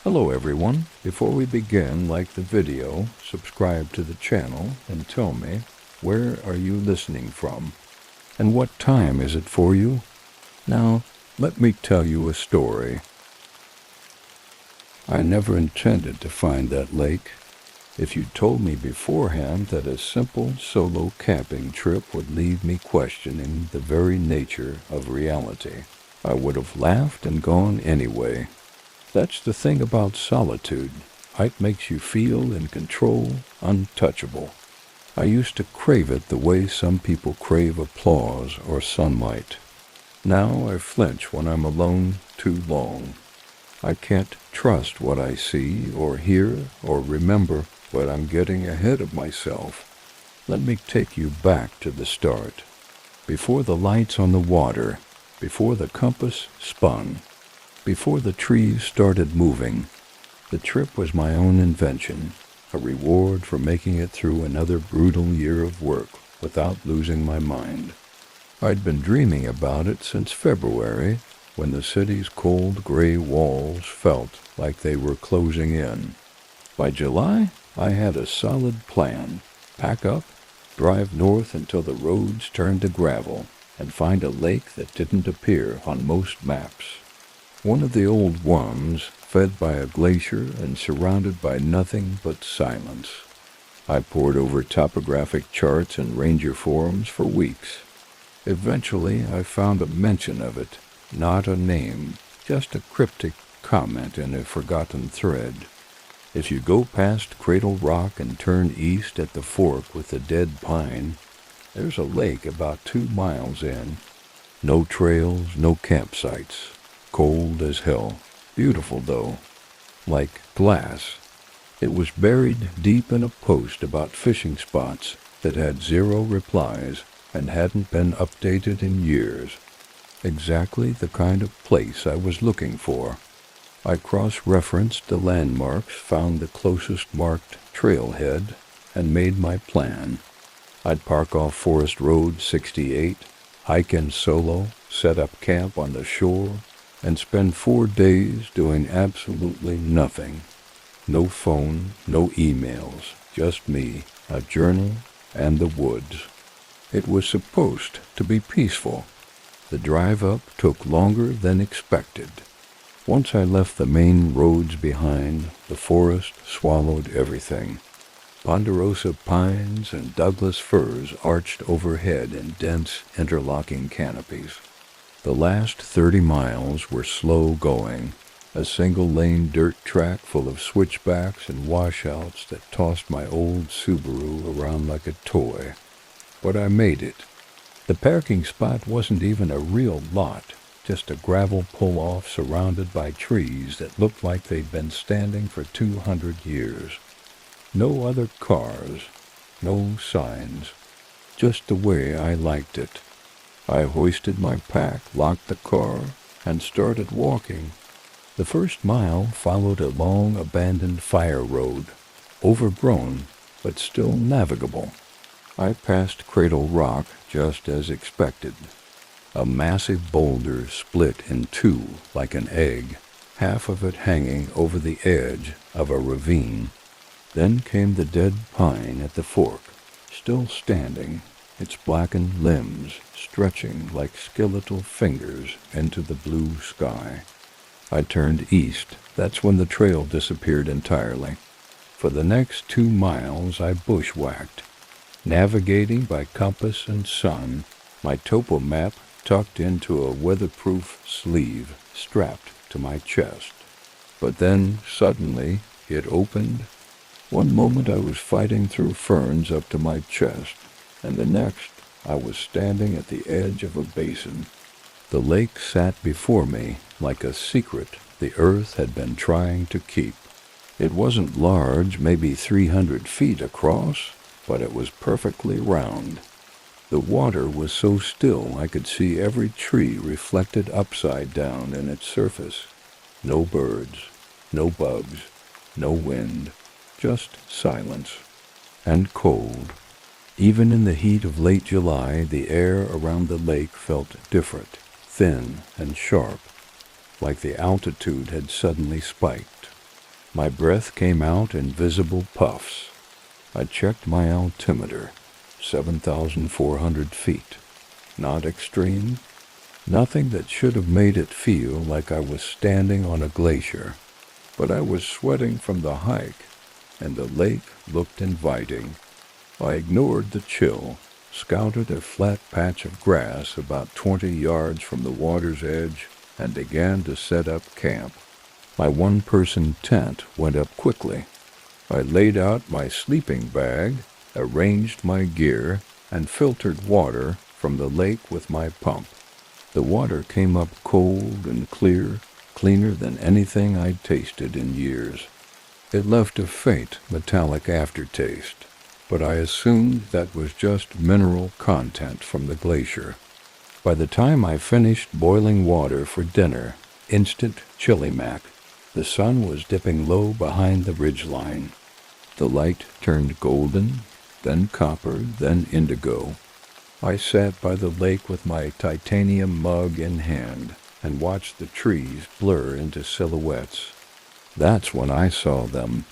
Hello everyone. Before we begin, like the video, subscribe to the channel, and tell me, where are you listening from? And what time is it for you? Now, let me tell you a story. I never intended to find that lake. If you'd told me beforehand that a simple solo camping trip would leave me questioning the very nature of reality, I would have laughed and gone anyway. That's the thing about solitude. It makes you feel in control, untouchable. I used to crave it the way some people crave applause or sunlight. Now I flinch when I'm alone too long. I can't trust what I see or hear or remember, but I'm getting ahead of myself. Let me take you back to the start. Before the lights on the water, before the compass spun, before the trees started moving, the trip was my own invention, a reward for making it through another brutal year of work without losing my mind. I'd been dreaming about it since February, when the city's cold gray walls felt like they were closing in. By July, I had a solid plan. Pack up, drive north until the roads turned to gravel, and find a lake that didn't appear on most maps. One of the old ones, fed by a glacier and surrounded by nothing but silence. I pored over topographic charts and ranger forums for weeks. Eventually, I found a mention of it, not a name, just a cryptic comment in a forgotten thread. If you go past Cradle Rock and turn east at the fork with the dead pine, there's a lake about 2 miles in. No trails, no campsites. Cold as hell. Beautiful, though. Like glass. It was buried deep in a post about fishing spots that had 0 replies and hadn't been updated in years. Exactly the kind of place I was looking for. I cross-referenced the landmarks, found the closest marked trailhead, and made my plan. I'd park off Forest Road 68, hike in solo, set up camp on the shore, and spend 4 days doing absolutely nothing. No phone, no emails, just me, a journal, and the woods. It was supposed to be peaceful. The drive up took longer than expected. Once I left the main roads behind, the forest swallowed everything. Ponderosa pines and Douglas firs arched overhead in dense, interlocking canopies. The last 30 miles were slow going, a single-lane dirt track full of switchbacks and washouts that tossed my old Subaru around like a toy. But I made it. The parking spot wasn't even a real lot, just a gravel pull-off surrounded by trees that looked like they'd been standing for 200 years. No other cars, no signs, just the way I liked it. I hoisted my pack, locked the car, and started walking. The first mile followed a long abandoned fire road, overgrown but still navigable. I passed Cradle Rock just as expected. A massive boulder split in 2 like an egg, half of it hanging over the edge of a ravine. Then came the dead pine at the fork, still standing, its blackened limbs stretching like skeletal fingers into the blue sky. I turned east. That's when the trail disappeared entirely. For the next 2 miles I bushwhacked, navigating by compass and sun, my topo map tucked into a weatherproof sleeve strapped to my chest. But then, suddenly, it opened. One moment I was fighting through ferns up to my chest, and the next I was standing at the edge of a basin. The lake sat before me like a secret the earth had been trying to keep. It wasn't large, maybe 300 feet across, but it was perfectly round. The water was so still I could see every tree reflected upside down in its surface. No birds, no bugs, no wind, just silence. And cold. Even in the heat of late July, the air around the lake felt different, thin and sharp, like the altitude had suddenly spiked. My breath came out in visible puffs. I checked my altimeter, 7,400 feet. Not extreme. Nothing that should have made it feel like I was standing on a glacier. But I was sweating from the hike, and the lake looked inviting. I ignored the chill, scouted a flat patch of grass about 20 yards from the water's edge, and began to set up camp. My one-person tent went up quickly. I laid out my sleeping bag, arranged my gear, and filtered water from the lake with my pump. The water came up cold and clear, cleaner than anything I'd tasted in years. It left a faint, metallic aftertaste, but I assumed that was just mineral content from the glacier. By the time I finished boiling water for dinner, instant chili mac, the sun was dipping low behind the ridgeline. The light turned golden, then copper, then indigo. I sat by the lake with my titanium mug in hand and watched the trees blur into silhouettes. That's when I saw them.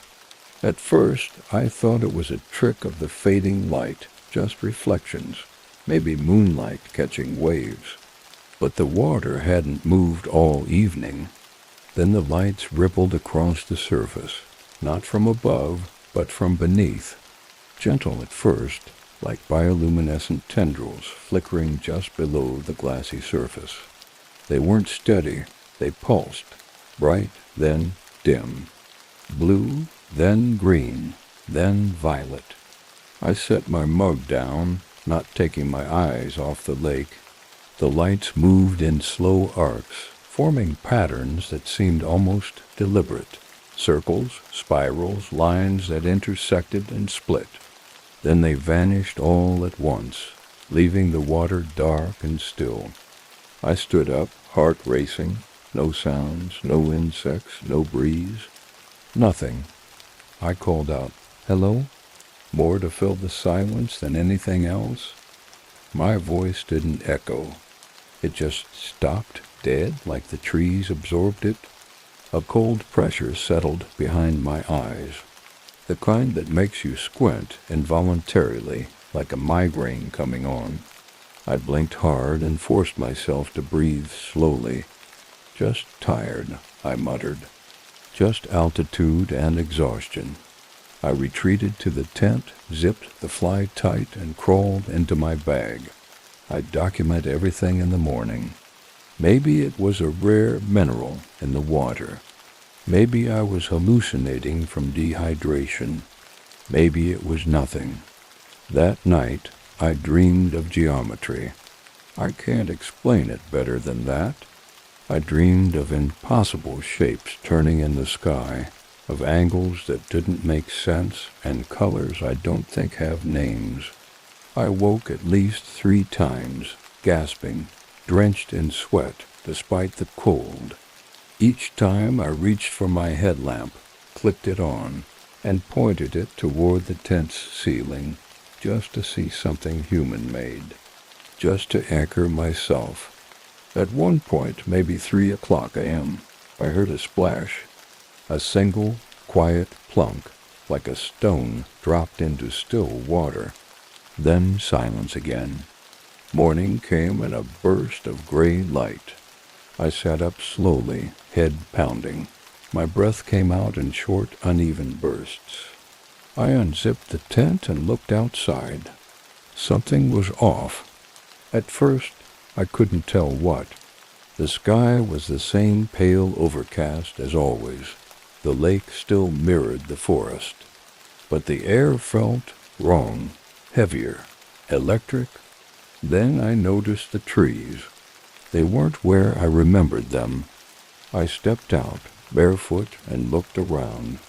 At first, I thought it was a trick of the fading light, just reflections, maybe moonlight catching waves. But the water hadn't moved all evening. Then the lights rippled across the surface, not from above, but from beneath. Gentle at first, like bioluminescent tendrils flickering just below the glassy surface. They weren't steady, they pulsed, bright, then dim. Blue, then green, then violet. I set my mug down, not taking my eyes off the lake. The lights moved in slow arcs, forming patterns that seemed almost deliberate. Circles, spirals, lines that intersected and split. Then they vanished all at once, leaving the water dark and still. I stood up, heart racing. No sounds, no insects, no breeze. Nothing. I called out, "Hello?" More to fill the silence than anything else. My voice didn't echo. It just stopped dead like the trees absorbed it. A cold pressure settled behind my eyes. The kind that makes you squint involuntarily, like a migraine coming on. I blinked hard and forced myself to breathe slowly. "Just tired," I muttered. "Just altitude and exhaustion." I retreated to the tent, zipped the fly tight, and crawled into my bag. I'd document everything in the morning. Maybe it was a rare mineral in the water. Maybe I was hallucinating from dehydration. Maybe it was nothing. That night, I dreamed of geometry. I can't explain it better than that. I dreamed of impossible shapes turning in the sky, of angles that didn't make sense, and colors I don't think have names. I woke at least 3 times, gasping, drenched in sweat despite the cold. Each time I reached for my headlamp, clicked it on, and pointed it toward the tent's ceiling, just to see something human-made, just to anchor myself. At one point, maybe 3 o'clock a.m., I heard a splash, a single, quiet plunk, like a stone dropped into still water. Then silence again. Morning came in a burst of gray light. I sat up slowly, head pounding. My breath came out in short, uneven bursts. I unzipped the tent and looked outside. Something was off. At first, I couldn't tell what. The sky was the same pale overcast as always. The lake still mirrored the forest. But the air felt wrong, heavier, electric. Then I noticed the trees. They weren't where I remembered them. I stepped out, barefoot, and looked around.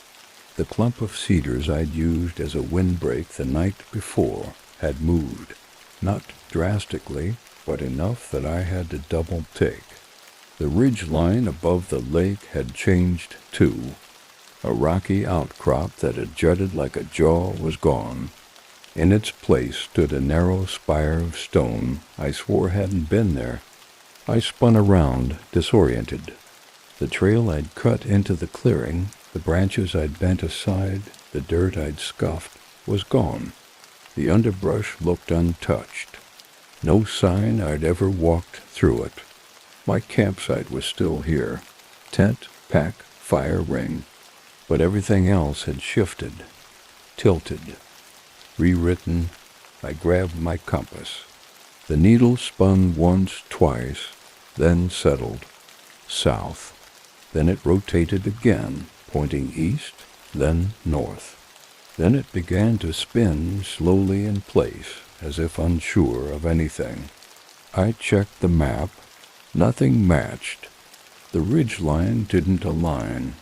The clump of cedars I'd used as a windbreak the night before had moved, not drastically, but enough that I had to double take. The ridge line above the lake had changed too. A rocky outcrop that had jutted like a jaw was gone. In its place stood a narrow spire of stone I swore hadn't been there. I spun around, disoriented. The trail I'd cut into the clearing The branches I'd bent aside, the dirt I'd scuffed, was gone. The underbrush looked untouched. No sign I'd ever walked through it. My campsite was still here. Tent, pack, fire ring. But everything else had shifted, tilted, rewritten. I grabbed my compass. The needle spun once, twice, then settled. South. Then it rotated again, pointing east, then north. Then it began to spin slowly in place, as if unsure of anything. I checked the map. Nothing matched. The ridgeline didn't align.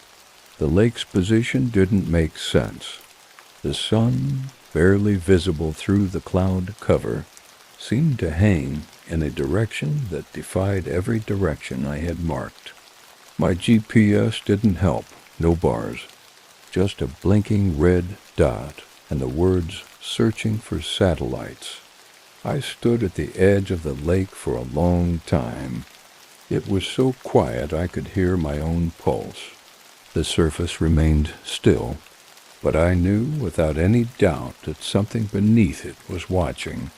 The lake's position didn't make sense. The sun, barely visible through the cloud cover, seemed to hang in a direction that defied every direction I had marked. My GPS didn't help, no bars, just a blinking red dot and the words searching for satellites. I stood at the edge of the lake for a long time. It was so quiet I could hear my own pulse. The surface remained still, but I knew without any doubt that something beneath it was watching.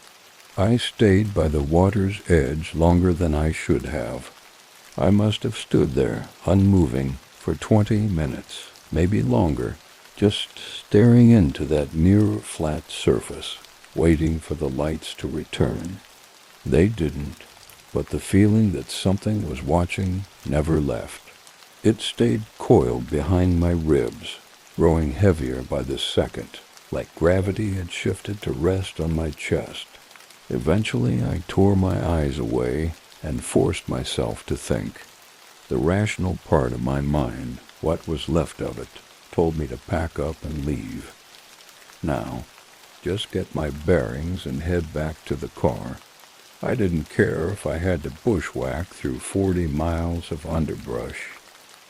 I stayed by the water's edge longer than I should have. I must have stood there, unmoving, for 20 minutes, maybe longer, just staring into that near flat surface, waiting for the lights to return. They didn't, but the feeling that something was watching never left. It stayed coiled behind my ribs, growing heavier by the second, like gravity had shifted to rest on my chest. Eventually I tore my eyes away and forced myself to think. The rational part of my mind, what was left of it, told me to pack up and leave. Now, just get my bearings and head back to the car. I didn't care if I had to bushwhack through 40 miles of underbrush.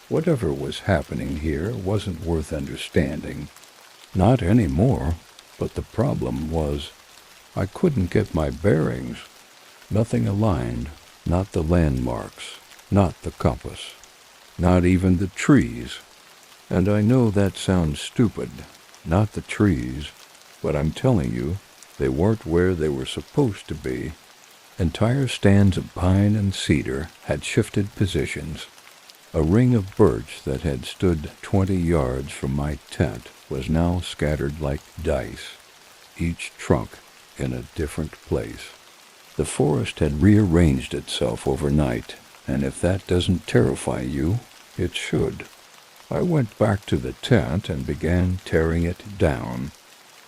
Whatever was happening here wasn't worth understanding. Not anymore, but the problem was I couldn't get my bearings. Nothing aligned, not the landmarks, not the compass, not even the trees. And I know that sounds stupid, not the trees, but I'm telling you, they weren't where they were supposed to be. Entire stands of pine and cedar had shifted positions. A ring of birch that had stood 20 yards from my tent was now scattered like dice, each trunk in a different place. The forest had rearranged itself overnight, and if that doesn't terrify you, it should. I went back to the tent and began tearing it down.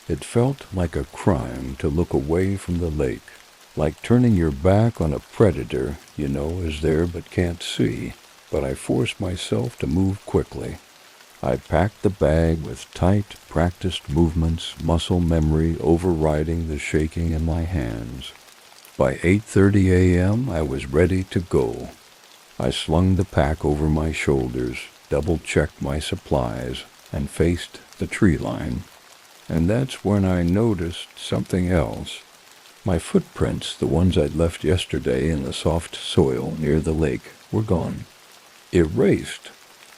It felt like a crime to look away from the lake, like turning your back on a predator you know is there but can't see. But I forced myself to move quickly. I packed the bag with tight, practiced movements, muscle memory overriding the shaking in my hands. By 8:30 a.m. I was ready to go. I slung the pack over my shoulders, double-checked my supplies, and faced the tree line. And that's when I noticed something else. My footprints, the ones I'd left yesterday in the soft soil near the lake, were gone. Erased,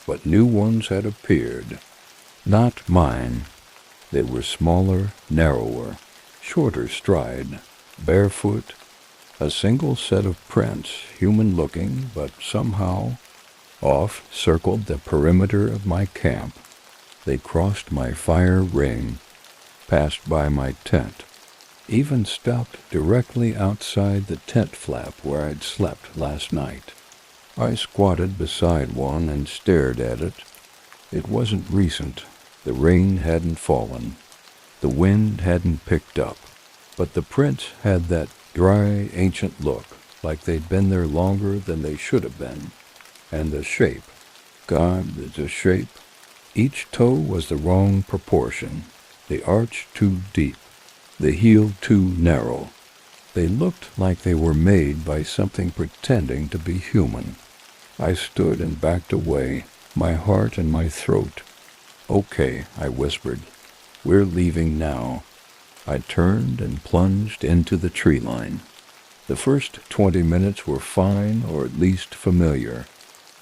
but new ones had appeared. Not mine. They were smaller, narrower, shorter stride, barefoot, a single set of prints, human-looking, but somehow off, circled the perimeter of my camp. They crossed my fire ring, passed by my tent, even stopped directly outside the tent flap where I'd slept last night. I squatted beside one and stared at it. It wasn't recent. The rain hadn't fallen. The wind hadn't picked up. But the prints had that dry, ancient look, like they'd been there longer than they should have been. And the shape. God, the shape. Each toe was the wrong proportion. The arch too deep. The heel too narrow. They looked like they were made by something pretending to be human. I stood and backed away, my heart in my throat. "Okay," I whispered. "We're leaving now." I turned and plunged into the tree line. The first 20 minutes were fine, or at least familiar.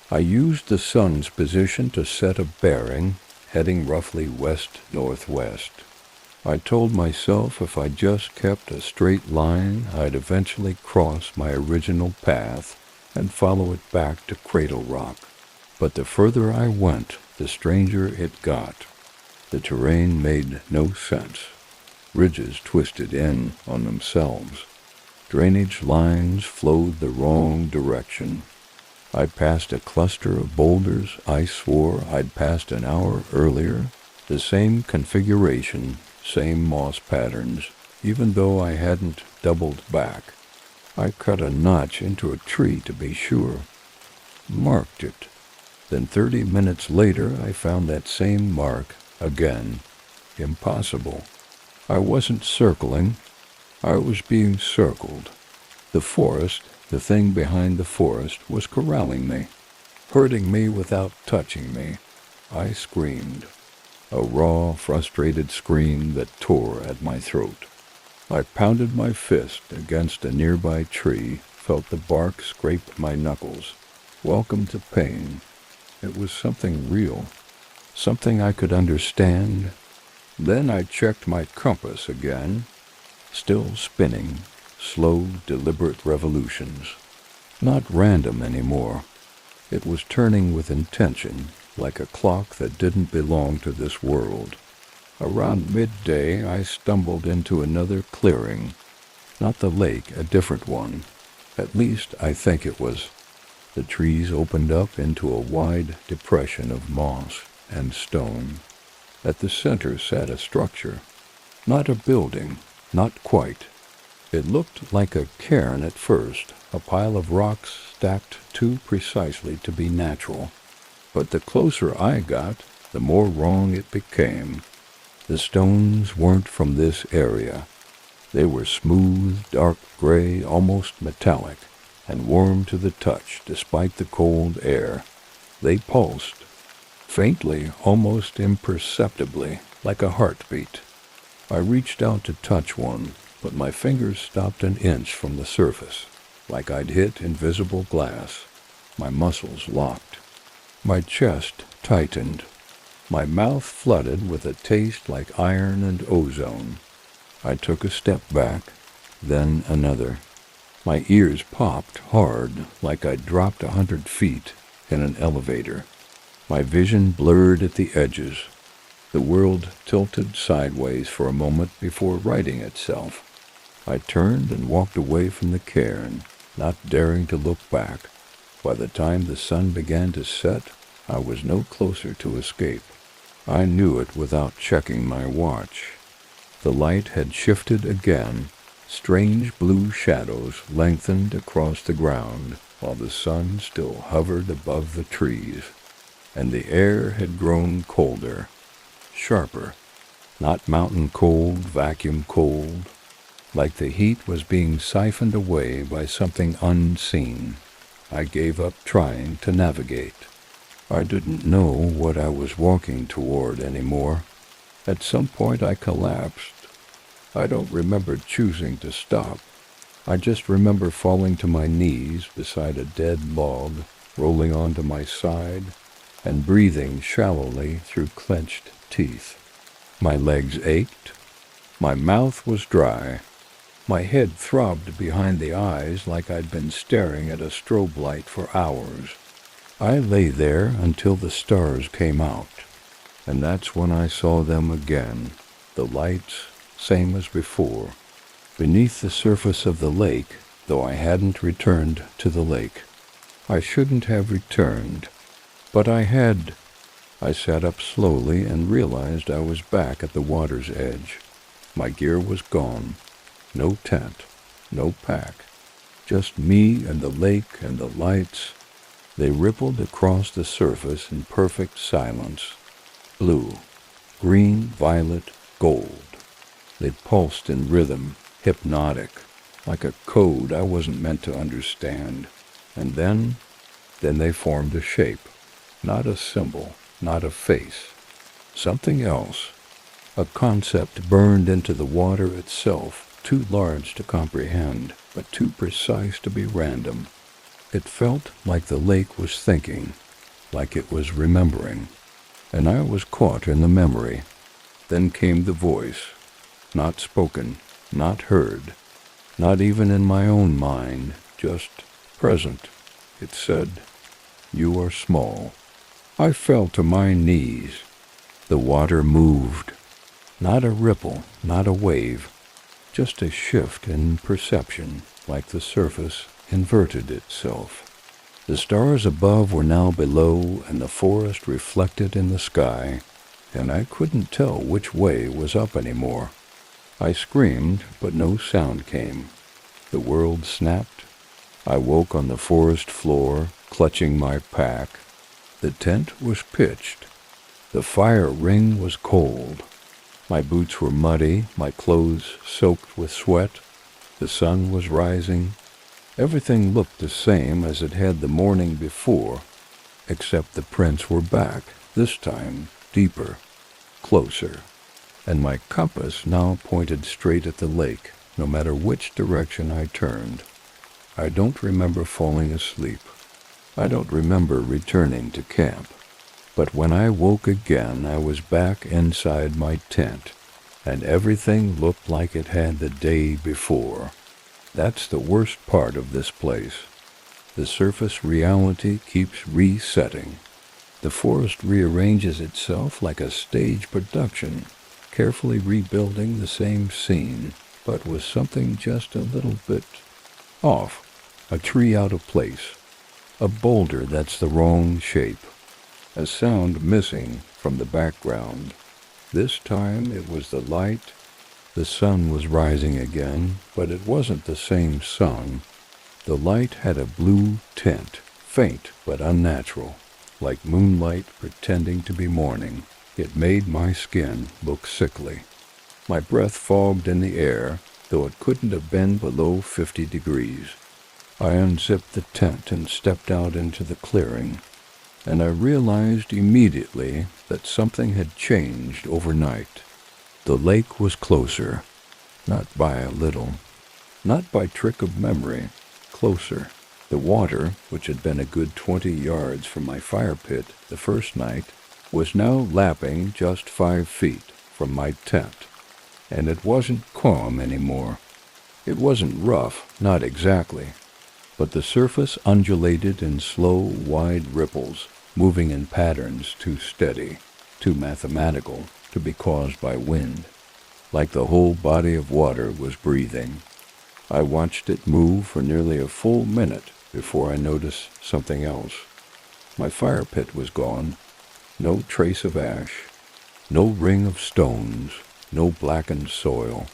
I used the sun's position to set a bearing, heading roughly west-northwest. I told myself if I just kept a straight line, I'd eventually cross my original path and follow it back to Cradle Rock. But the further I went, the stranger it got. The terrain made no sense. Ridges twisted in on themselves. Drainage lines flowed the wrong direction. I passed a cluster of boulders I swore I'd passed an hour earlier. The same configuration, same moss patterns, even though I hadn't doubled back. I cut a notch into a tree to be sure. Marked it. Then 30 minutes later I found that same mark again. Impossible. I wasn't circling. I was being circled. The forest, the thing behind the forest, was corralling me, hurting me without touching me. I screamed. A raw, frustrated scream that tore at my throat. I pounded my fist against a nearby tree, felt the bark scrape my knuckles. Welcome to pain. It was something real, something I could understand. Then I checked my compass again, still spinning, slow, deliberate revolutions. Not random anymore. It was turning with intention, like a clock that didn't belong to this world. Around midday, I stumbled into another clearing. Not the lake, a different one. At least, I think it was. The trees opened up into a wide depression of moss and stone. At the center sat a structure. Not a building, not quite. It looked like a cairn at first, a pile of rocks stacked too precisely to be natural. But the closer I got, the more wrong it became. The stones weren't from this area. They were smooth, dark gray, almost metallic, and warm to the touch despite the cold air. They pulsed, faintly, almost imperceptibly, like a heartbeat. I reached out to touch one, but my fingers stopped an inch from the surface, like I'd hit invisible glass. My muscles locked. My chest tightened. My mouth flooded with a taste like iron and ozone. I took a step back, then another. My ears popped hard, like I'd dropped 100 feet in an elevator. My vision blurred at the edges. The world tilted sideways for a moment before righting itself. I turned and walked away from the cairn, not daring to look back. By the time the sun began to set, I was no closer to escape. I knew it without checking my watch. The light had shifted again. Strange blue shadows lengthened across the ground, while the sun still hovered above the trees. And the air had grown colder, sharper. Not mountain cold, vacuum cold. Like the heat was being siphoned away by something unseen. I gave up trying to navigate. I didn't know what I was walking toward anymore. At some point I collapsed. I don't remember choosing to stop. I just remember falling to my knees beside a dead log, rolling onto my side, and breathing shallowly through clenched teeth. My legs ached. My mouth was dry. My head throbbed behind the eyes like I'd been staring at a strobe light for hours. I lay there until the stars came out, and that's when I saw them again, the lights, same as before, beneath the surface of the lake, though I hadn't returned to the lake. I shouldn't have returned, but I had. I sat up slowly and realized I was back at the water's edge. My gear was gone. No tent, no pack, just me and the lake and the lights. They rippled across the surface in perfect silence. Blue, green, violet, gold. They pulsed in rhythm, hypnotic, like a code I wasn't meant to understand. And then they formed a shape. Not a symbol, not a face. Something else. A concept burned into the water itself, too large to comprehend, but too precise to be random. It felt like the lake was thinking, like it was remembering. and I was caught in the memory. Then came the voice, not spoken, not heard, not even in my own mind, just present. It said, "You are small." I fell to my knees. The water moved. Not a ripple, not a wave, just a shift in perception, like the surface inverted itself. The stars above were now below, and the forest reflected in the sky, and I couldn't tell which way was up anymore. I screamed, but no sound came. The world snapped. I woke on the forest floor, clutching my pack. The tent was pitched. The fire ring was cold. My boots were muddy, my clothes soaked with sweat. The sun was rising. Everything looked the same as it had the morning before, except the prints were back, this time deeper, closer, and my compass now pointed straight at the lake, no matter which direction I turned. I don't remember falling asleep. I don't remember returning to camp. But when I woke again, I was back inside my tent, and everything looked like it had the day before. That's the worst part of this place. The surface reality keeps resetting. The forest rearranges itself like a stage production, carefully rebuilding the same scene, but with something just a little bit off. A tree out of place. A boulder that's the wrong shape. A sound missing from the background. This time it was the light. The sun was rising again, but it wasn't the same sun. The light had a blue tint, faint but unnatural, like moonlight pretending to be morning. It made my skin look sickly. My breath fogged in the air, though it couldn't have been below 50 degrees. I unzipped the tent and stepped out into the clearing, and I realized immediately that something had changed overnight. The lake was closer, not by a little, not by trick of memory, closer. The water, which had been a good 20 yards from my fire pit the first night, was now lapping just 5 feet from my tent, and it wasn't calm anymore. It wasn't rough, not exactly, but the surface undulated in slow, wide ripples, moving in patterns too steady, too mathematical to be caused by wind, like the whole body of water was breathing. I watched it move for nearly a full minute before I noticed something else. My fire pit was gone, no trace of ash, no ring of stones, no blackened soil,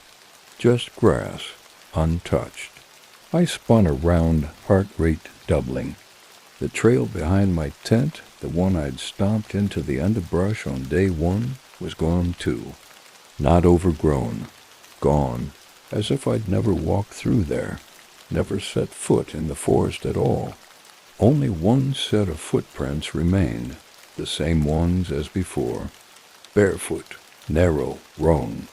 just grass, untouched. I spun around, heart rate doubling. The trail behind my tent, the one I'd stomped into the underbrush on day one, was gone too. Not overgrown. Gone. As if I'd never walked through there. Never set foot in the forest at all. Only one set of footprints remained, the same ones as before. Barefoot, narrow, wrong.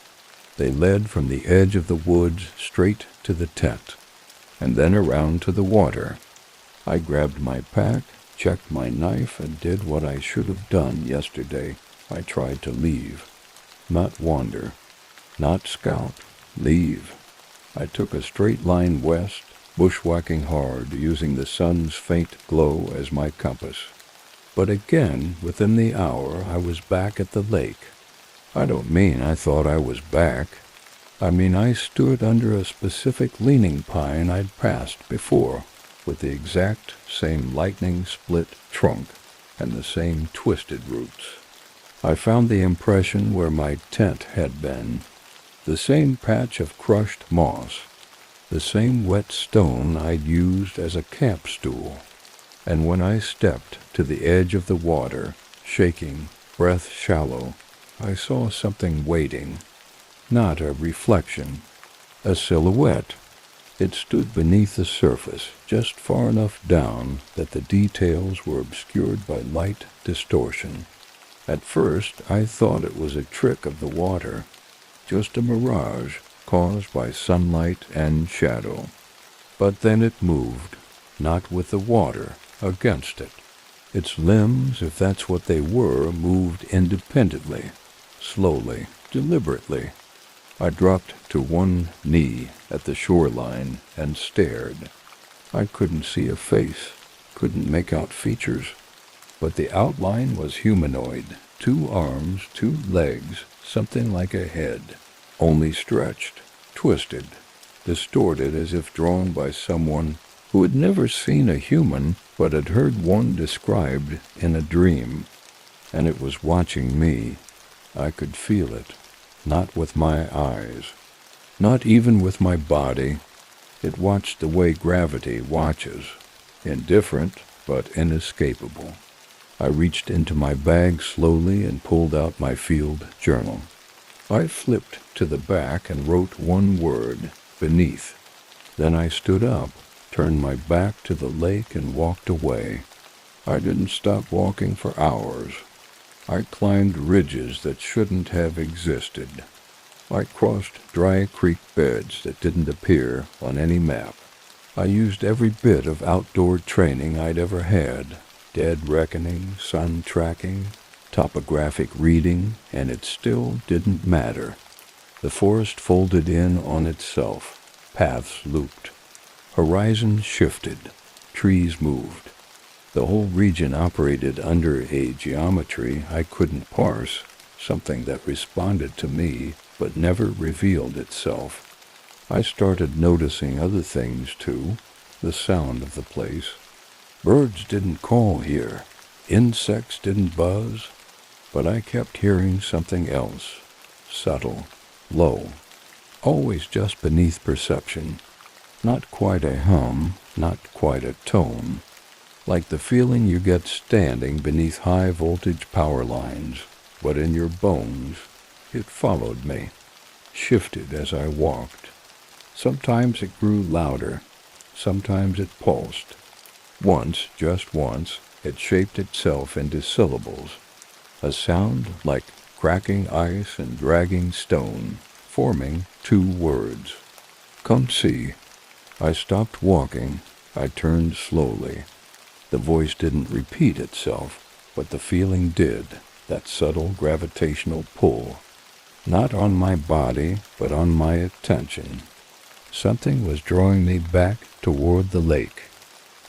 They led from the edge of the woods straight to the tent, and then around to the water. I grabbed my pack, checked my knife, and did what I should have done yesterday. I tried to leave. Not wander. Not scout. Leave. I took a straight line west, bushwhacking hard, using the sun's faint glow as my compass. But again, within the hour, I was back at the lake. I don't mean I thought I was back. I mean I stood under a specific leaning pine I'd passed before, with the exact same lightning-split trunk and the same twisted roots. I found the impression where my tent had been, the same patch of crushed moss, the same wet stone I'd used as a camp stool. And when I stepped to the edge of the water, shaking, breath shallow, I saw something waiting. Not a reflection, a silhouette. It stood beneath the surface, just far enough down that the details were obscured by light distortion. At first, I thought it was a trick of the water, just a mirage caused by sunlight and shadow. But then it moved, not with the water, against it. Its limbs, if that's what they were, moved independently, slowly, deliberately. I dropped to one knee at the shoreline and stared. I couldn't see a face, couldn't make out features, but the outline was humanoid. 2 arms, 2 legs, something like a head, only stretched, twisted, distorted as if drawn by someone who had never seen a human but had heard one described in a dream. And it was watching me. I could feel it, not with my eyes, not even with my body. It watched the way gravity watches, indifferent but inescapable. I reached into my bag slowly and pulled out my field journal. I flipped to the back and wrote one word, beneath. Then I stood up, turned my back to the lake and walked away. I didn't stop walking for hours. I climbed ridges that shouldn't have existed. I crossed dry creek beds that didn't appear on any map. I used every bit of outdoor training I'd ever had. Dead reckoning, sun tracking, topographic reading, and it still didn't matter. The forest folded in on itself. Paths looped. Horizons shifted. Trees moved. The whole region operated under a geometry I couldn't parse, something that responded to me but never revealed itself. I started noticing other things too, the sound of the place. Birds didn't call here, insects didn't buzz, but I kept hearing something else, subtle, low, always just beneath perception. Not quite a hum, not quite a tone, like the feeling you get standing beneath high-voltage power lines, but in your bones. It followed me, shifted as I walked. Sometimes it grew louder, sometimes it pulsed. Once, just once, it shaped itself into syllables, a sound like cracking ice and dragging stone, forming 2 words. Come see. I stopped walking. I turned slowly. The voice didn't repeat itself, but the feeling did, that subtle gravitational pull. Not on my body, but on my attention. Something was drawing me back toward the lake.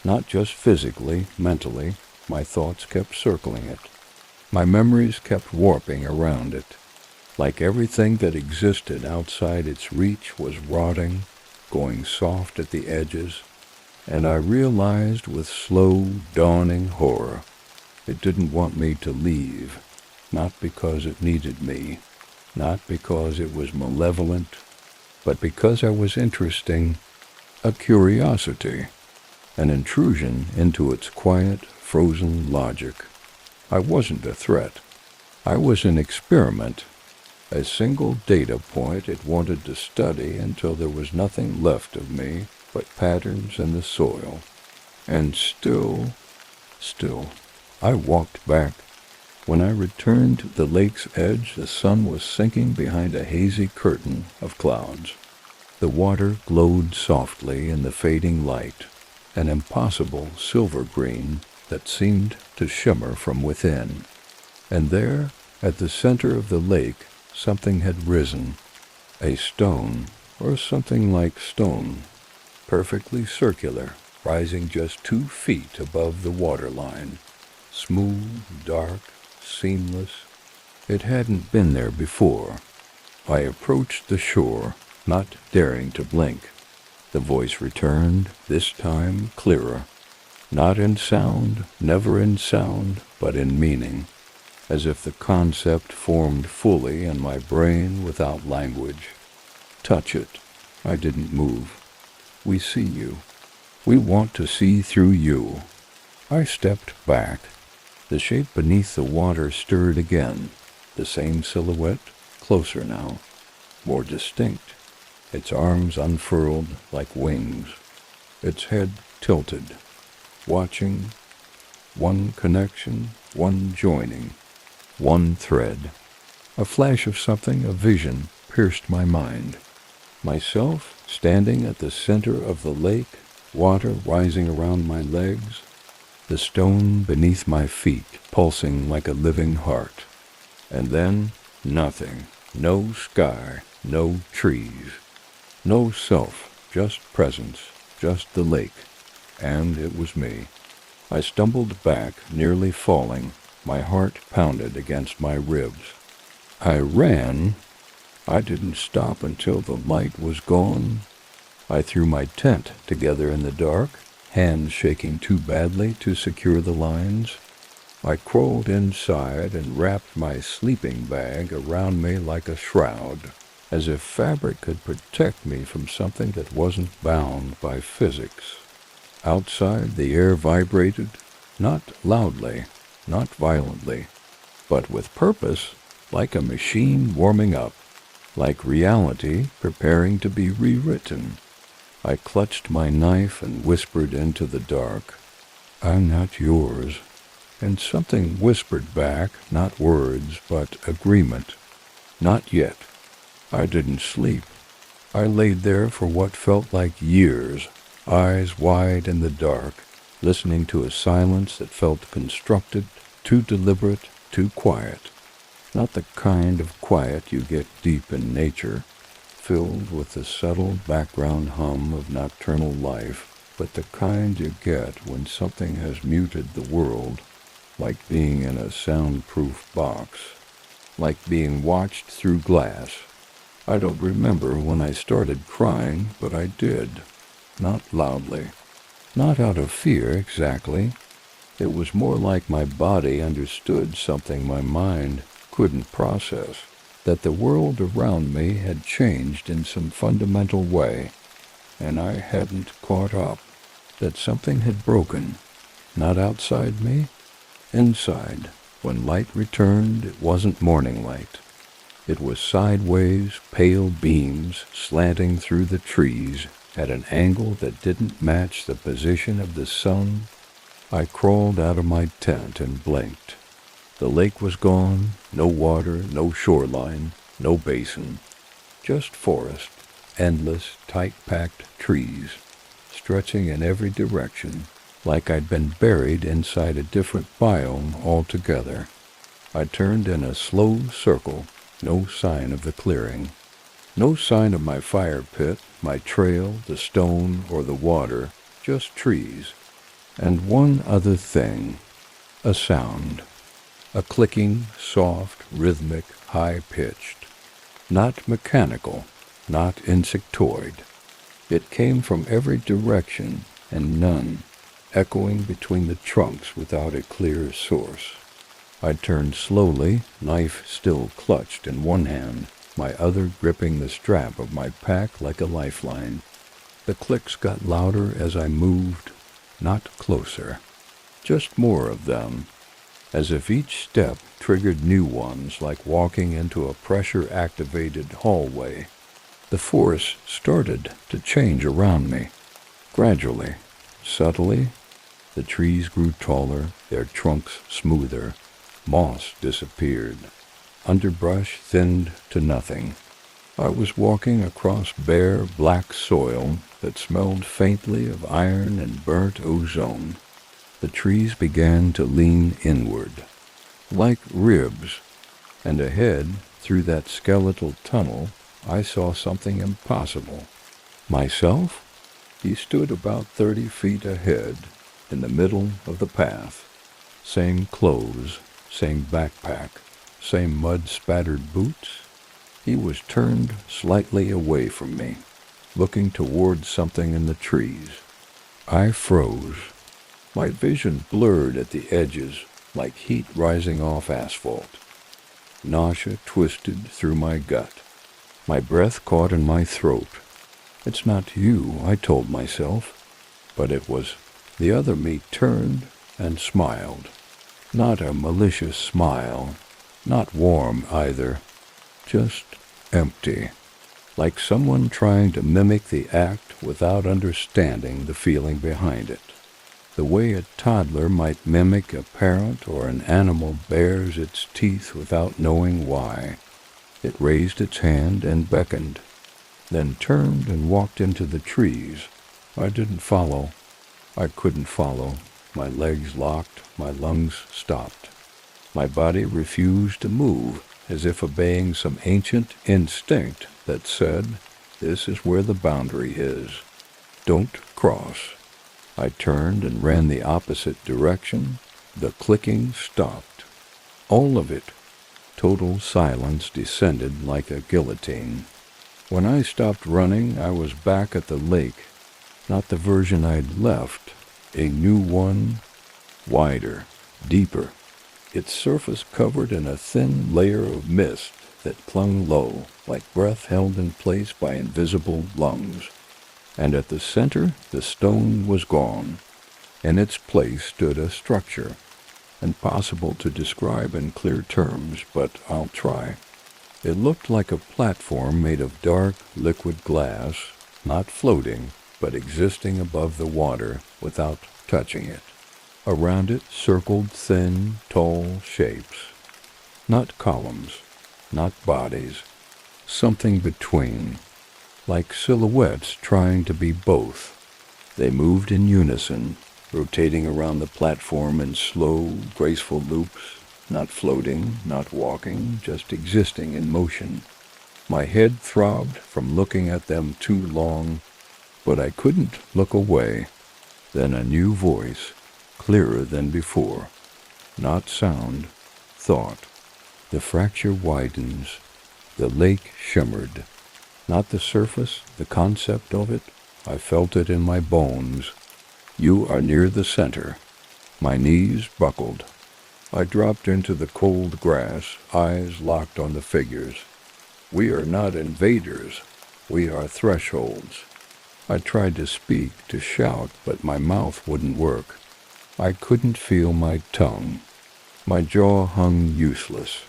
Not just physically, mentally, my thoughts kept circling it. My memories kept warping around it. Like everything that existed outside its reach was rotting, going soft at the edges, and I realized with slow, dawning horror, it didn't want me to leave, not because it needed me, not because it was malevolent, but because I was interesting, a curiosity, an intrusion into its quiet, frozen logic. I wasn't a threat. I was an experiment, a single data point it wanted to study until there was nothing left of me but patterns in the soil. And still, I walked back. When I returned to the lake's edge, the sun was sinking behind a hazy curtain of clouds. The water glowed softly in the fading light, an impossible silver green that seemed to shimmer from within. And there, at the center of the lake, something had risen, a stone, or something like stone, perfectly circular, rising just 2 feet above the waterline, smooth, dark, seamless. It hadn't been there before. I approached the shore, not daring to blink. The voice returned, this time clearer. Not in sound, never in sound, but in meaning, as if the concept formed fully in my brain without language. Touch it. I didn't move. We see you. We want to see through you. I stepped back. The shape beneath the water stirred again. The same silhouette, closer now, more distinct. Its arms unfurled like wings. Its head tilted, watching. One connection, one joining, one thread. A flash of something, a vision, pierced my mind. Myself, standing at the center of the lake, water rising around my legs, the stone beneath my feet pulsing like a living heart. And then, nothing. No sky, no trees, no self, just presence, just the lake. And it was me. I stumbled back, nearly falling. My heart pounded against my ribs. I ran. I didn't stop until the light was gone. I threw my tent together in the dark, hands shaking too badly to secure the lines. I crawled inside and wrapped my sleeping bag around me like a shroud, as if fabric could protect me from something that wasn't bound by physics. Outside, the air vibrated, not loudly, not violently, but with purpose, like a machine warming up, like reality preparing to be rewritten. I clutched my knife and whispered into the dark, "I'm not yours." And something whispered back, not words, but agreement. Not yet. I didn't sleep. I laid there for what felt like years, eyes wide in the dark, listening to a silence that felt constructed, too deliberate, too quiet. Not the kind of quiet you get deep in nature, filled with the subtle background hum of nocturnal life, but the kind you get when something has muted the world, like being in a soundproof box, like being watched through glass. I don't remember when I started crying, but I did. Not loudly. Not out of fear, exactly. It was more like my body understood something my mind couldn't process, that the world around me had changed in some fundamental way, and I hadn't caught up, that something had broken, not outside me, inside. When light returned, it wasn't morning light. It was sideways, pale beams slanting through the trees at an angle that didn't match the position of the sun. I crawled out of my tent and blinked. The lake was gone, no water, no shoreline, no basin. Just forest, endless, tight-packed trees, stretching in every direction, like I'd been buried inside a different biome altogether. I turned in a slow circle, no sign of the clearing. No sign of my fire pit, my trail, the stone, or the water, just trees. And one other thing, a sound. A clicking, soft, rhythmic, high-pitched. Not mechanical, not insectoid. It came from every direction, and none, echoing between the trunks without a clear source. I turned slowly, knife still clutched in one hand, my other gripping the strap of my pack like a lifeline. The clicks got louder as I moved, not closer. Just more of them, as if each step triggered new ones, like walking into a pressure-activated hallway. The force started to change around me. Gradually, subtly, the trees grew taller, their trunks smoother. Moss disappeared. Underbrush thinned to nothing. I was walking across bare, black soil that smelled faintly of iron and burnt ozone. The trees began to lean inward, like ribs, and ahead, through that skeletal tunnel, I saw something impossible. Myself? He stood about 30 feet ahead, in the middle of the path. Same clothes, same backpack, same mud-spattered boots. He was turned slightly away from me, looking toward something in the trees. I froze. My vision blurred at the edges, like heat rising off asphalt. Nausea twisted through my gut. My breath caught in my throat. It's not you, I told myself. But it was. The other me turned and smiled. Not a malicious smile, not warm either, just empty, like someone trying to mimic the act without understanding the feeling behind it. The way a toddler might mimic a parent or an animal bares its teeth without knowing why. It raised its hand and beckoned, then turned and walked into the trees. I didn't follow. I couldn't follow. my legs locked, my lungs stopped. My body refused to move, as if obeying some ancient instinct that said, "This is where the boundary is. Don't cross." I turned and ran the opposite direction. The clicking stopped. All of it. Total silence descended like a guillotine. When I stopped running, I was back at the lake. Not the version I'd left. A new one, wider, deeper. Its surface covered in a thin layer of mist that clung low, like breath held in place by invisible lungs. And at the center, the stone was gone. In its place stood a structure, impossible to describe in clear terms, but I'll try. It looked like a platform made of dark, liquid glass, not floating, but existing above the water without touching it. Around it circled thin, tall shapes. Not columns, not bodies, something between, like silhouettes trying to be both. They moved in unison, rotating around the platform in slow, graceful loops, not floating, not walking, just existing in motion. My head throbbed from looking at them too long, but I couldn't look away. Then a new voice, clearer than before. Not sound, thought. The fracture widens. The lake shimmered. Not the surface, the concept of it. I felt it in my bones. You are near the center. My knees buckled. I dropped into the cold grass, eyes locked on the figures. We are not invaders. We are thresholds. I tried to speak, to shout, but my mouth wouldn't work. I couldn't feel my tongue. My jaw hung useless.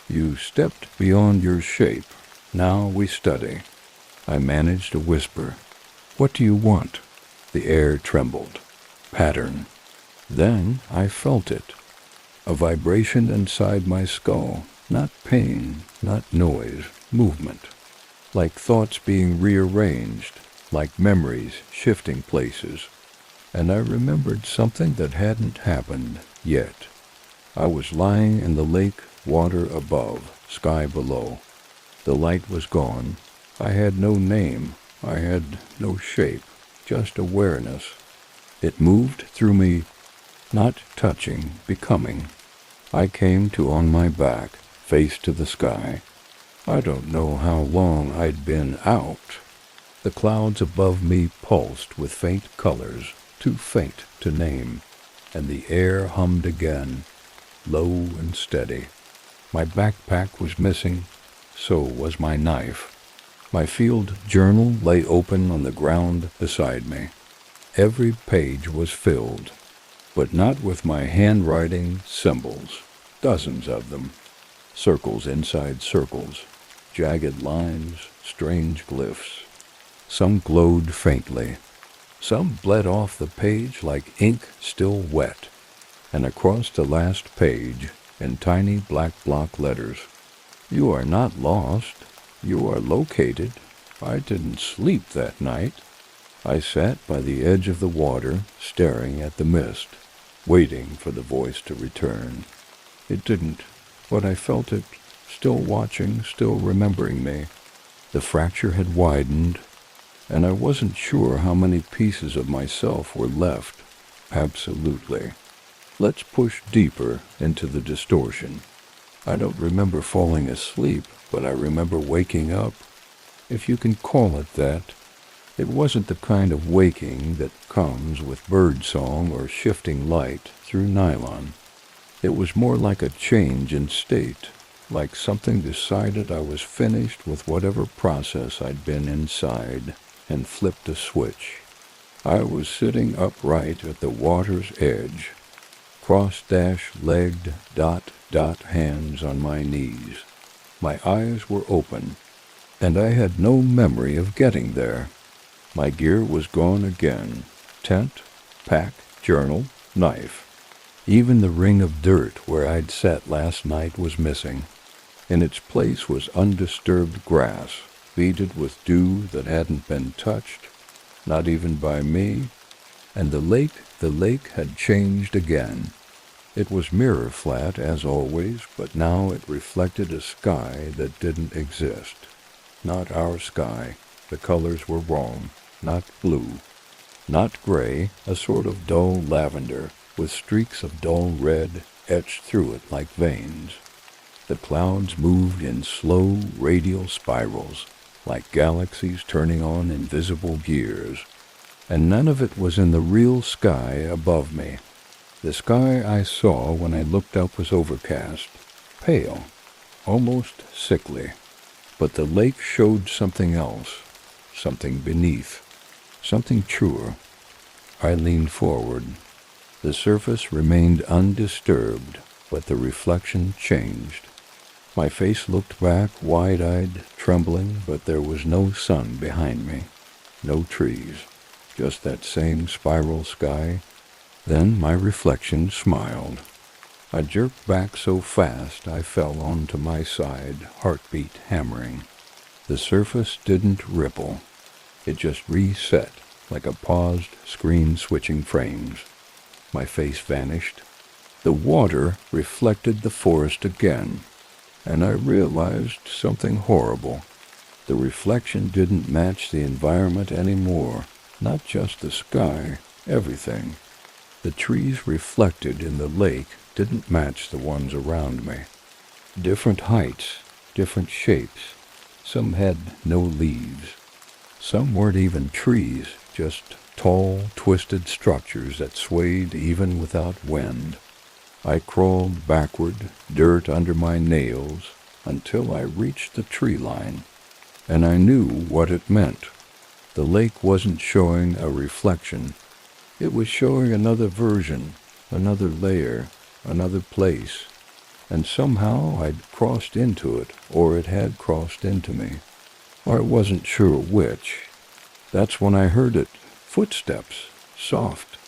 You stepped beyond your shape. Now we study. I managed to whisper. What do you want? The air trembled. Pattern. Then I felt it. A vibration inside my skull. Not pain, not noise, movement. Like thoughts being rearranged, like memories shifting places. And I remembered something that hadn't happened yet. I was lying in the lake, water above, sky below. The light was gone. I had no name. I had no shape, just awareness. It moved through me, not touching, becoming. I came to on my back, face to the sky. I don't know how long I'd been out. The clouds above me pulsed with faint colors, too faint to name, and the air hummed again, low and steady. My backpack was missing, so was my knife. My field journal lay open on the ground beside me. Every page was filled, but not with my handwriting symbols, dozens of them. Circles inside circles, jagged lines, strange glyphs. Some glowed faintly. Some bled off the page like ink still wet, and across the last page, in tiny black block letters, "You are not lost. You are located. I didn't sleep that night." I sat by the edge of the water, staring at the mist, waiting for the voice to return. It didn't, but I felt it, still watching, still remembering me. The fracture had widened, and I wasn't sure how many pieces of myself were left. Absolutely. Let's push deeper into the distortion. I don't remember falling asleep, but I remember waking up, if you can call it that. It wasn't the kind of waking that comes with birdsong or shifting light through nylon. It was more like a change in state, like something decided I was finished with whatever process I'd been inside and flipped a switch. I was sitting upright at the water's edge, cross-legged, dot hands on my knees. My eyes were open, and I had no memory of getting there. My gear was gone again. Tent, pack, journal, knife. Even the ring of dirt where I'd sat last night was missing. In its place was undisturbed grass, beaded with dew that hadn't been touched, not even by me, And the lake had changed again. It was mirror flat as always, but now it reflected a sky that didn't exist. Not our sky. The colors were wrong. Not blue. Not gray, a sort of dull lavender, with streaks of dull red etched through it like veins. The clouds moved in slow radial spirals, like galaxies turning on invisible gears, and none of it was in the real sky above me. The sky I saw when I looked up was overcast, pale, almost sickly, but the lake showed something else, something beneath, something truer. I leaned forward. The surface remained undisturbed, but the reflection changed. My face looked back, wide-eyed, trembling, but there was no sun behind me, no trees, just that same spiral sky. Then my reflection smiled. I jerked back so fast I fell onto my side, heartbeat hammering. The surface didn't ripple. It just reset, like a paused screen switching frames. My face vanished. The water reflected the forest again, and I realized something horrible. The reflection didn't match the environment anymore, not just the sky, everything. The trees reflected in the lake didn't match the ones around me. Different heights, different shapes. Some had no leaves. Some weren't even trees, just tall, twisted structures that swayed even without wind. I crawled backward, dirt under my nails, until I reached the tree line, and I knew what it meant. The lake wasn't showing a reflection. It was showing another version, another layer, another place, and somehow I'd crossed into it, or it had crossed into me. I wasn't sure which. That's when I heard it, footsteps, soft,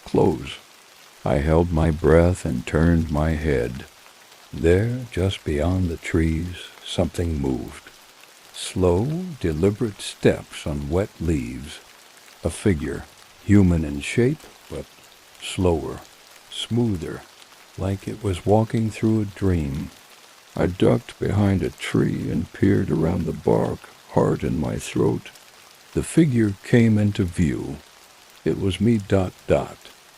close. I held my breath and turned my head. There, just beyond the trees, something moved. Slow, deliberate steps on wet leaves. A figure. Human in shape, but slower, smoother, like it was walking through a dream. I ducked behind a tree and peered around the bark, heart in my throat. The figure came into view. It was me ...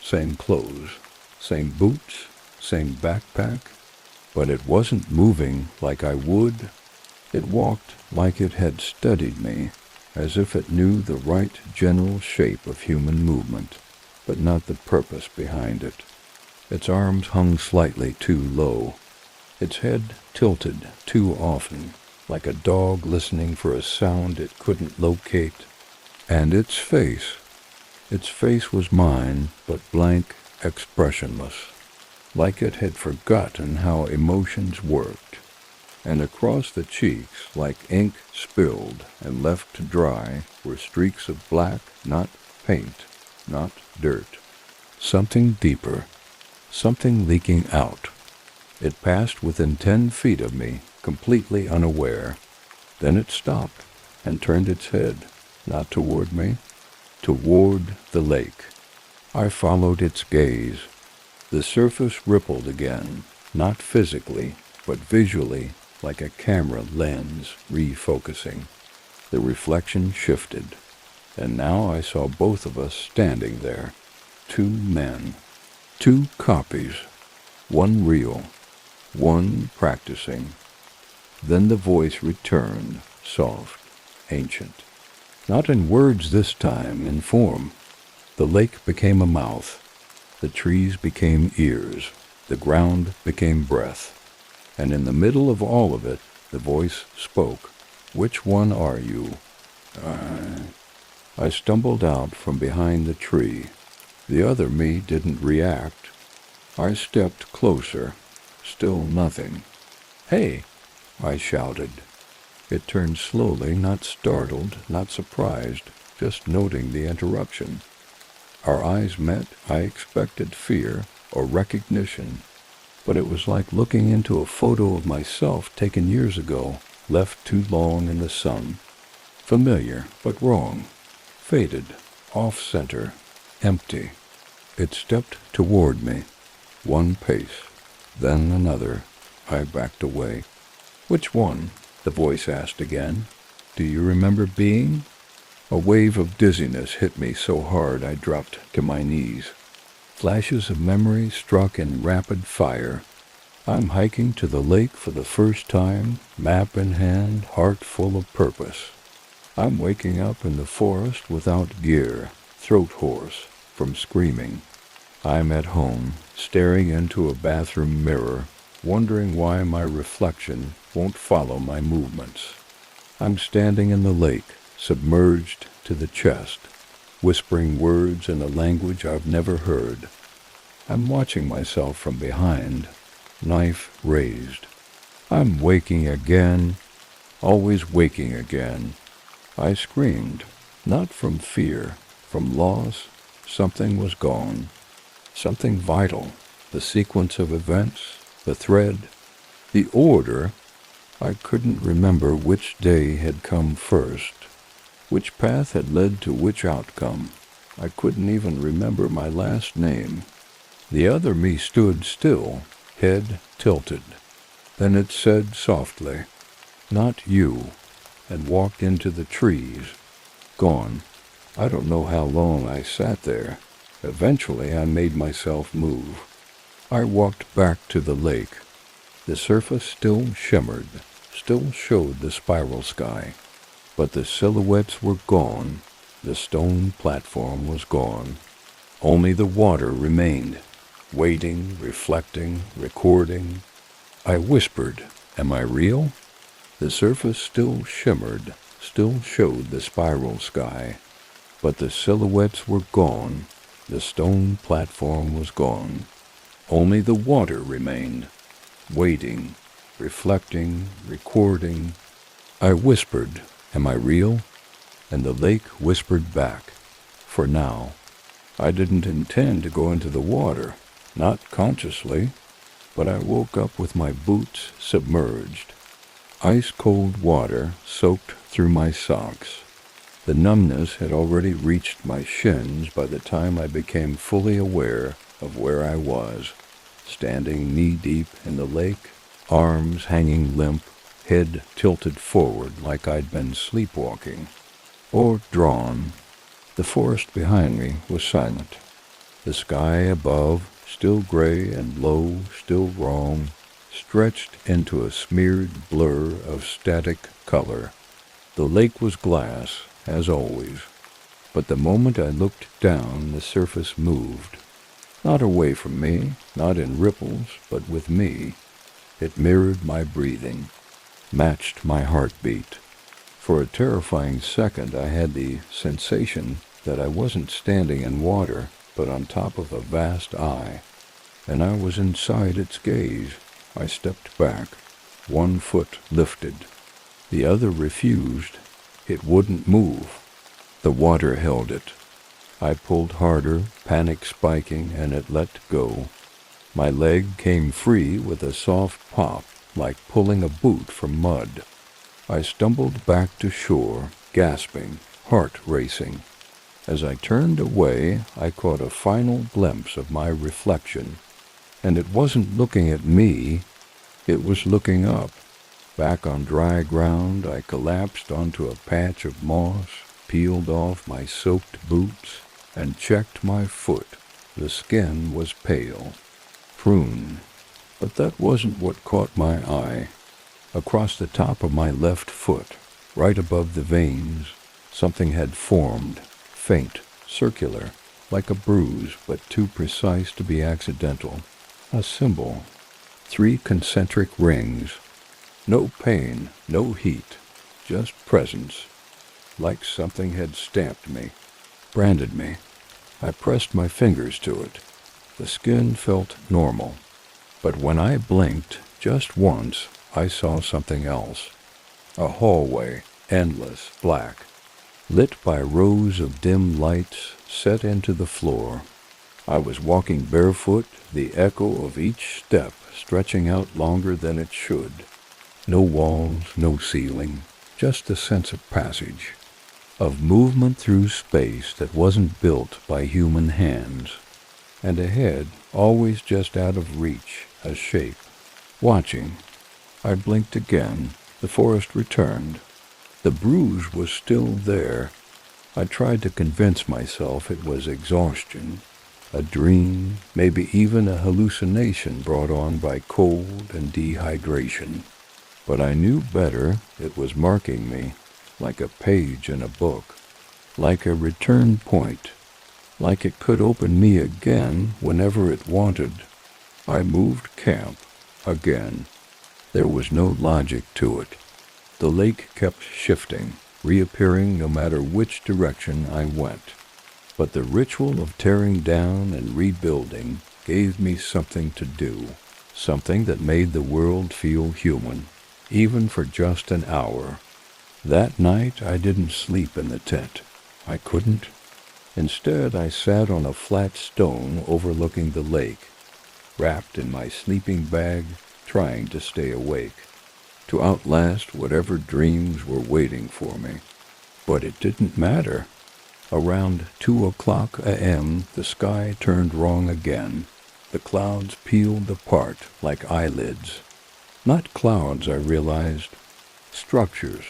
Same clothes, same boots, same backpack, but it wasn't moving like I would. It walked like it had studied me, as if it knew the right general shape of human movement, but not the purpose behind it. Its arms hung slightly too low, its head tilted too often, like a dog listening for a sound it couldn't locate. And its face was mine, but blank, expressionless, like it had forgotten how emotions worked. And across the cheeks, like ink spilled and left to dry, were streaks of black, not paint, not dirt. Something deeper, something leaking out. It passed within 10 feet of me, completely unaware. Then it stopped and turned its head, not toward me, toward the lake. I followed its gaze. The surface rippled again, not physically, but visually, like a camera lens refocusing. The reflection shifted, and now I saw both of us standing there. 2 men, 2 copies, one real, one practicing. Then the voice returned, soft, ancient. Not in words this time, in form. The lake became a mouth. The trees became ears. The ground became breath. And in the middle of all of it, the voice spoke. Which one are you? I stumbled out from behind the tree. The other me didn't react. I stepped closer. Still nothing. Hey! I shouted. It turned slowly, not startled, not surprised, just noting the interruption. Our eyes met. I expected fear or recognition, but it was like looking into a photo of myself taken years ago, left too long in the sun. Familiar, but wrong. Faded, off-center. empty. It stepped toward me, one pace, then another. I backed away. "Which one?" the voice asked again. "Do you remember being?" A wave of dizziness hit me so hard I dropped to my knees. Flashes of memory struck in rapid fire. I'm hiking to the lake for the first time, map in hand, heart full of purpose. I'm waking up in the forest without gear, throat hoarse from screaming. I'm at home, staring into a bathroom mirror, wondering why my reflection won't follow my movements. I'm standing in the lake, submerged to the chest, whispering words in a language I've never heard. I'm watching myself from behind, knife raised. I'm waking again, always waking again. I screamed, not from fear, from loss. Something was gone. Something vital, the sequence of events, the thread, the order. I couldn't remember which day had come first, which path had led to which outcome. I couldn't even remember my last name. The other me stood still, head tilted. Then it said softly, "Not you," and walked into the trees. Gone. I don't know how long I sat there. Eventually I made myself move. I walked back to the lake. The surface still shimmered, still showed the spiral sky. But the silhouettes were gone. The stone platform was gone. Only the water remained, waiting, reflecting, recording. I whispered, "Am I real?" The surface still shimmered, still showed the spiral sky. But the silhouettes were gone. The stone platform was gone. Only the water remained, waiting, reflecting, recording. I whispered, "Am I real?" And the lake whispered back, "For now." I didn't intend to go into the water, not consciously, but I woke up with my boots submerged. Ice-cold water soaked through my socks. The numbness had already reached my shins by the time I became fully aware of where I was, standing knee-deep in the lake, arms hanging limp, head tilted forward like I'd been sleepwalking, or drawn. The forest behind me was silent. The sky above, still gray and low, still wrong, stretched into a smeared blur of static color. The lake was glass, as always, but the moment I looked down, the surface moved. Not away from me, not in ripples, but with me. It mirrored my breathing, matched my heartbeat. For a terrifying second, I had the sensation that I wasn't standing in water, but on top of a vast eye, and I was inside its gaze. I stepped back, one foot lifted. The other refused. It wouldn't move. The water held it. I pulled harder, panic spiking, and it let go. My leg came free with a soft pop, like pulling a boot from mud. I stumbled back to shore, gasping, heart racing. As I turned away, I caught a final glimpse of my reflection, and it wasn't looking at me, it was looking up. Back on dry ground, I collapsed onto a patch of moss, peeled off my soaked boots, and checked my foot. The skin was pale, prune, but that wasn't what caught my eye. Across the top of my left foot, right above the veins, something had formed, faint, circular, like a bruise, but too precise to be accidental. A symbol. 3 concentric rings. No pain, no heat, just presence. Like something had stamped me, branded me. I pressed my fingers to it. The skin felt normal. But when I blinked, just once, I saw something else. A hallway, endless, black, lit by rows of dim lights set into the floor. I was walking barefoot, the echo of each step stretching out longer than it should. No walls, no ceiling, just a sense of passage. of movement through space that wasn't built by human hands, and ahead, always just out of reach, a shape. Watching, I blinked again. The forest returned. The bruise was still there. I tried to convince myself it was exhaustion, a dream, maybe even a hallucination brought on by cold and dehydration. But I knew better. It was marking me, like a page in a book, like a return point, like it could open me again whenever it wanted. I moved camp again. There was no logic to it. The lake kept shifting, reappearing no matter which direction I went. But the ritual of tearing down and rebuilding gave me something to do, something that made the world feel human, even for just an hour. That night I didn't sleep in the tent. I couldn't. Instead, I sat on a flat stone overlooking the lake, wrapped in my sleeping bag, trying to stay awake, to outlast whatever dreams were waiting for me. But it didn't matter. Around 2:00 a.m., the sky turned wrong again. The clouds peeled apart like eyelids. Not clouds, I realized. Structures.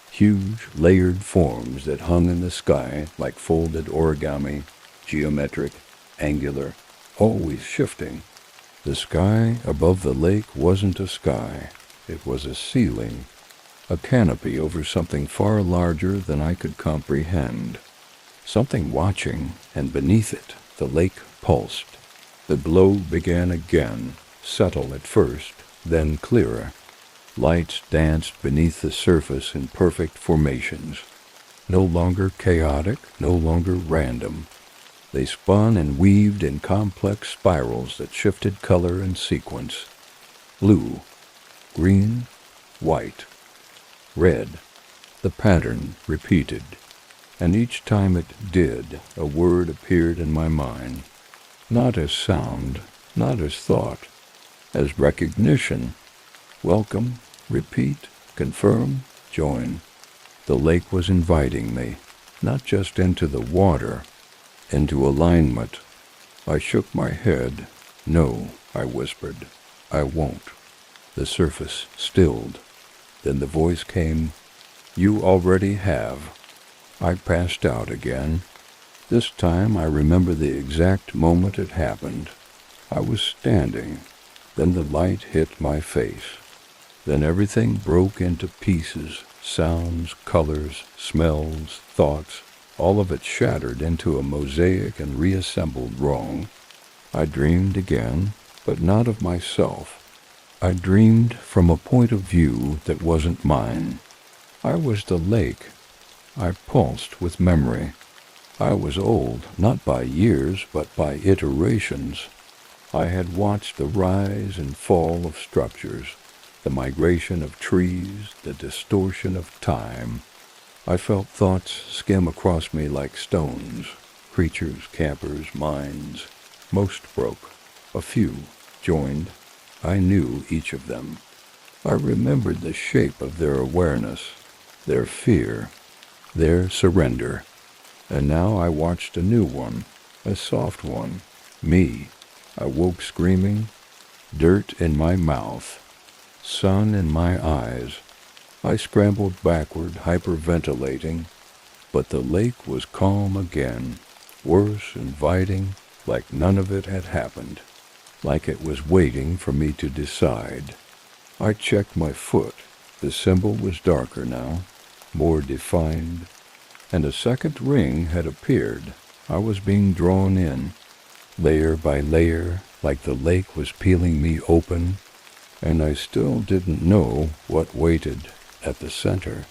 Huge, layered forms that hung in the sky like folded origami, geometric, angular, always shifting. The sky above the lake wasn't a sky. It was a ceiling, a canopy over something far larger than I could comprehend. Something watching, and beneath it, the lake pulsed. The glow began again, subtle at first, then clearer. Lights danced beneath the surface in perfect formations, no longer chaotic, no longer random. They spun and weaved in complex spirals that shifted color and sequence. Blue, green, white, red. The pattern repeated, and each time it did, a word appeared in my mind, not as sound, not as thought, as recognition. Welcome, repeat, confirm, join. The lake was inviting me, not just into the water, into alignment. I shook my head. No, I whispered. I won't. The surface stilled. Then the voice came, "You already have." I passed out again. This time I remember the exact moment it happened. I was standing. Then the light hit my face. Then everything broke into pieces, sounds, colors, smells, thoughts, all of it shattered into a mosaic and reassembled wrong. I dreamed again, but not of myself. I dreamed from a point of view that wasn't mine. I was the lake. I pulsed with memory. I was old, not by years, but by iterations. I had watched the rise and fall of structures, the migration of trees, the distortion of time. I felt thoughts skim across me like stones, creatures, campers, minds. Most broke. A few joined. I knew each of them. I remembered the shape of their awareness, their fear, their surrender. And now I watched a new one, a soft one, me. I woke screaming, dirt in my mouth, sun in my eyes. I scrambled backward, hyperventilating, but the lake was calm again, worse, inviting, like none of it had happened, like it was waiting for me to decide. I checked my foot. The symbol was darker now, more defined, and a second ring had appeared. I was being drawn in, layer by layer, like the lake was peeling me open, and I still didn't know what waited at the center.